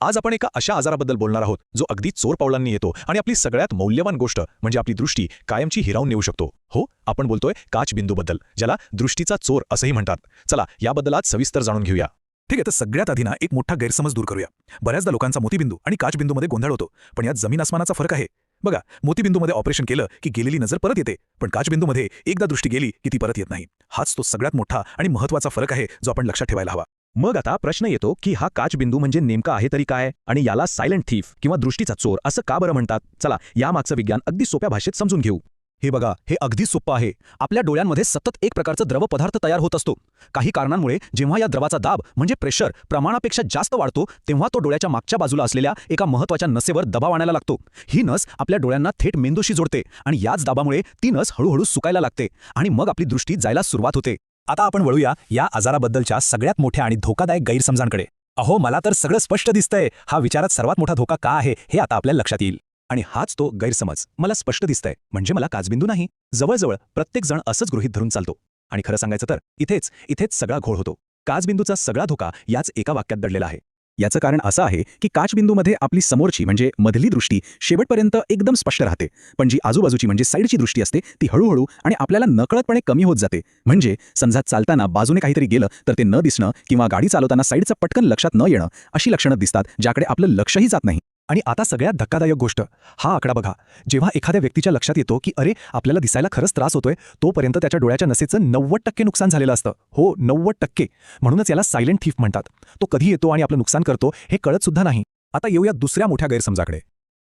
आज आपण एका अशा आजाराबद्दल बोलणार आहोत जो अगदी चोर पावलांनी येतो आणि आपली सगळ्यात मौल्यवान गोष्ट म्हणजे आपली दृष्टी कायमची हिरावून नेऊ शकतो. हो, आपण बोलतोय काचबिंदूबद्दल, ज्याला दृष्टीचा चोर असंही म्हणतात. चला याबद्दल आज सविस्तर जाणून घेऊया. ठीक आहे, तर सगळ्यात आधी ना एक मोठा गैरसमज दूर करूया. बऱ्याचदा लोकांचा मोतीबिंदू आणि काचबिंदूमध्ये गोंधळ होतो, पण यात जमीन आसमानाचा फरक आहे. बघा, मोतीबिंदूमध्ये ऑपरेशन केलं की गेलेली नजर परत येते, पण काचबिंदूमध्ये एकदा दृष्टी गेली की ती परत येत नाही. हाच तो सगळ्यात मोठा आणि महत्त्वाचा फरक आहे जो आपण लक्षात ठेवायला हवा. मग आता प्रश्न येतो की हा काचबिंदू म्हणजे नेमका आहे तरी काय, आणि याला सायलेंट थीफ किंवा दृष्टीचा चोर असं का बरं म्हणतात? चला यामागचं विज्ञान अगदी सोप्या भाषेत समजून घेऊ. हे बघा, हे अगदी सोपं आहे. आपल्या डोळ्यांमध्ये सतत एक प्रकारचं द्रव पदार्थ तयार होत असतो. काही कारणांमुळे जेव्हा या द्रवाचा दाब म्हणजे प्रेशर प्रमाणापेक्षा जास्त वाढतो, तेव्हा तो डोळ्याच्या मागच्या बाजूला असलेल्या एका महत्त्वाच्या नसेवर दबाव आणायला लागतो. ही नस आपल्या डोळ्यांना थेट मेंदूशी जोडते आणि याच दाबामुळे ती नस हळूहळू सुकायला लागते आणि मग आपली दृष्टी जायला सुरुवात होते. आता आपण वळूया या आजाराबद्दलच्या सगळ्यात मोठ्या आणि धोकादायक गैरसमजांकडे. अहो, मला तर सगळं स्पष्ट दिसतंय. हा विचारात सर्वात मोठा धोका का आहे हे आता आपल्याला लक्षात येईल. आणि हाच तो गैरसमज. मला स्पष्ट दिसतंय म्हणजे मला काचबिंदू नाही. जवळजवळ प्रत्येक जण असंच गृहीत धरून चालतो. आणि खरं सांगायचं तर इथेच सगळा घोळ होतो. काचबिंदूचा सगळा धोका याच एका वाक्यात दडलेला आहे. याचं कारण असं आहे की काचबिंदूमध्ये आपली समोरची म्हणजे मधली दृष्टी शेवटपर्यंत एकदम स्पष्ट राहते, पण जी आजूबाजूची म्हणजे साईडची दृष्टी असते ती हळूहळू आणि आपल्याला नकळतपणे कमी होत जाते. म्हणजे समजा चालताना बाजूने काहीतरी गेलं तर ते न दिसणं किंवा गाडी चालवताना साईडचं पटकन लक्षात न येणं अशी लक्षणं दिसतात, ज्याकडे आपलं लक्षही जात नाही. आणि आता सगळ्यात धक्कादायक गोष्ट, हा आकडा बघा. जेव्हा एखाद्या व्यक्तीच्या लक्षात येतो की अरे आपल्याला दिसायला खरंच त्रास होतोय, तोपर्यंत त्याच्या डोळ्याच्या नसेचं 90% नुकसान झालेलं असतं. हो, 90%. म्हणूनच याला सायलेंट थीफ म्हणतात. तो कधी येतो आणि आपलं नुकसान करतो हे कळत सुद्धा नाही. आता येऊया दुसऱ्या मोठ्या गैरसमजाकडे.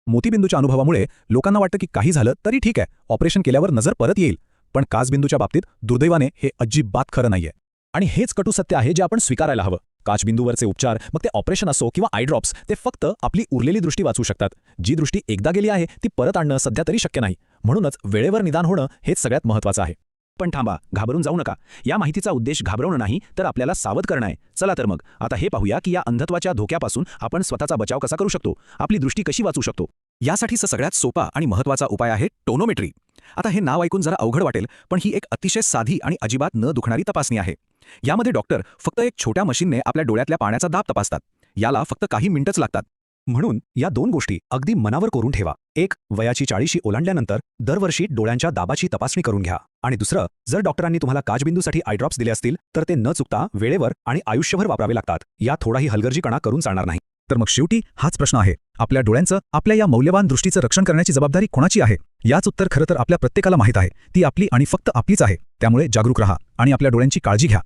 मोतीबिंदूच्या अनुभवामुळे लोकांना वाटतं की काही झालं तरी ठीक आहे, ऑपरेशन केल्यावर नजर परत येईल. पण काचबिंदूच्या बाबतीत दुर्दैवाने हे अजिबात खरं नाहीये. आणि हेच कटू सत्य आहे जे आपण स्वीकारायला हवं. काचबिंदूवरचे उपचार, मग ते ऑपरेशन असो किंवा आय ड्रॉप्स, ते फक्त आपली उरलेली दृष्टी वाचू शकतात. जी दृष्टी एकदा गेली आहे ती परत आणणं सध्या तरी शक्य नाही. म्हणूनच वेळेवर निदान होणं हेच सगळ्यात महत्त्वाचं आहे. पण थांबा, घाबरून जाऊ नका. या माहितीचा उद्देश घाबरवणं नाही, तर आपल्याला सावध करणं आहे. चला तर मग आता हे पाहूया की या अंधत्वाच्या धोक्यापासून आपण स्वतःचा बचाव कसा करू शकतो, आपली दृष्टी कशी वाचू शकतो. यासाठीचा सगळ्यात सोपा आणि महत्त्वाचा उपाय आहे टोनोमेट्री. आता हे नाव ऐकून जरा अवघड वाटेल, पण ही एक अतिशय साधी आणि अजिबात न दुखणारी तपासणी आहे. यामध्ये डॉक्टर फक्त एक छोट्या मशीनने आपल्या डोळ्यातल्या पाण्याचा दाब तपासतात. याला फक्त काही मिनिटच लागतात. म्हणून या दोन गोष्टी अगदी मनावर करून ठेवा. एक, वयाची 40 ओलांडल्यानंतर दरवर्षी डोळ्यांच्या दाबाची तपासणी करून घ्या. आणि दुसरं, जर डॉक्टरांनी तुम्हाला काचबिंदूसाठी आय ड्रॉप्स दिले असतील तर ते न चुकता वेळेवर आणि आयुष्यभर वापरावे लागतात. या थोडाही हलगर्जीपणा करून चालणार नाही. तर मग शेवटी हाच प्रश्न आहे, आपल्या डोळ्यांचं, आपल्या या मौल्यवान दृष्टीचं रक्षण करण्याची जबाबदारी कोणाची आहे? याच उत्तर खरं तर आपल्या प्रत्येकाला माहीत आहे. ती आपली आणि फक्त आपलीच आहे. त्यामुळे जागरूक रहा आणि आपल्या डोळ्यांची काळजी घ्या.